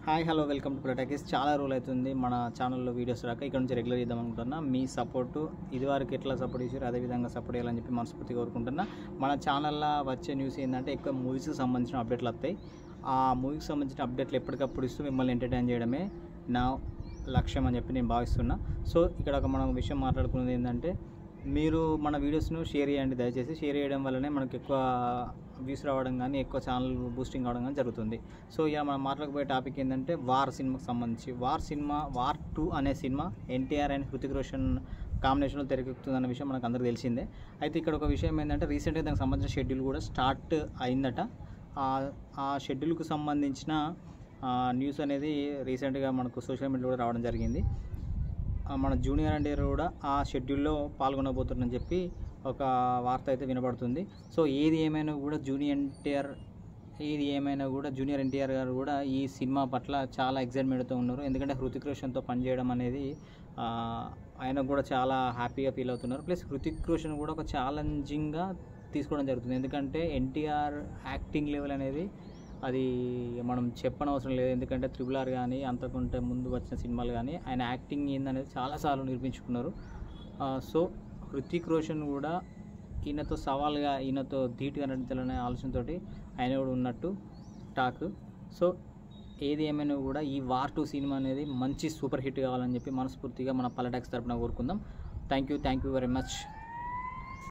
Hi hello welcome to politics. చాలా రోజులు అవుతుంది మన ఛానల్లో వీడియోస్ రాక ఇక్కడ నుంచి రెగ్యులర్ చేద్దాం అనుకుంటున్నా. మీ సపోర్టు ఇదివరకు ఎట్లా సపోర్ట్ చేసారు అదేవిధంగా సపోర్ట్ చేయాలని చెప్పి మనస్ఫూర్తిగా కోరుకుంటున్నా. మన ఛానల్లో వచ్చే న్యూస్ ఏంటంటే ఎక్కువ మూవీస్కి సంబంధించిన అప్డేట్లు వస్తాయి. ఆ మూవీకి సంబంధించిన అప్డేట్లు ఎప్పటికప్పుడు ఇస్తూ మిమ్మల్ని ఎంటర్టైన్ చేయడమే నా లక్ష్యం అని చెప్పి నేను భావిస్తున్నా. సో ఇక్కడ ఒక మనం విషయం మాట్లాడుకునేది ఏంటంటే, మీరు మన వీడియోస్ను షేర్ చేయండి దయచేసి. షేర్ చేయడం వల్లనే మనకు ఎక్కువ వ్యూస్ రావడం కానీ ఎక్కువ ఛానల్ బూస్టింగ్ అవడం కానీ జరుగుతుంది. సో ఇలా మనం మాట్లాడకపోయే టాపిక్ ఏంటంటే వార్ సినిమాకి సంబంధించి. వార్ 2 అనే సినిమా ఎన్టీఆర్ అండ్ హృతిక్ రోషన్ కాంబినేషన్లో తెరకెక్కుతుందన్న విషయం మనకు అందరికీ తెలిసిందే. అయితే ఇక్కడ ఒక విషయం ఏంటంటే, రీసెంట్గా దానికి సంబంధించిన షెడ్యూల్ కూడా స్టార్ట్ అయిందట. ఆ షెడ్యూల్కు సంబంధించిన న్యూస్ అనేది రీసెంట్గా మనకు సోషల్ మీడియాలో కూడా రావడం జరిగింది. మన జూనియర్ ఎన్టీఆర్ కూడా ఆ షెడ్యూల్లో పాల్గొనబోతున్నారని చెప్పి ఒక వార్త అయితే వినబడుతుంది. సో ఏది ఏమైనా కూడా జూనియర్ ఎన్టీఆర్ గారు కూడా ఈ సినిమా పట్ల చాలా ఎక్సైట్మెంట్తో ఉన్నారు. ఎందుకంటే హృతిక్ రోషన్తో పనిచేయడం అనేది ఆయనకు కూడా చాలా హ్యాపీగా ఫీల్ అవుతున్నారు. ప్లస్ హృతిక్ రోషన్ కూడా ఒక ఛాలెంజింగ్గా తీసుకోవడం జరుగుతుంది. ఎందుకంటే ఎన్టీఆర్ యాక్టింగ్ లెవెల్ అనేది అది మనం చెప్పనవసరం లేదు. ఎందుకంటే RRR కానీ అంతకుంటే ముందు వచ్చిన సినిమాలు కానీ ఆయన యాక్టింగ్ ఏందనేది చాలాసార్లు నిరూపించుకున్నారు. సో హృతిక్ రోషన్ కూడా ఈయనతో సవాల్గా ఈయనతో ధీటుగా నటించాలనే ఆలోచనతో ఆయన కూడా ఉన్నట్టు టాక్. సో ఏది ఏమైనా కూడా ఈ వార్ 2 సినిమా అనేది మంచి సూపర్ హిట్ కావాలని చెప్పి మనస్ఫూర్తిగా మన పొలిటిక్స్ తరపున కోరుకుందాం. Thank you very much.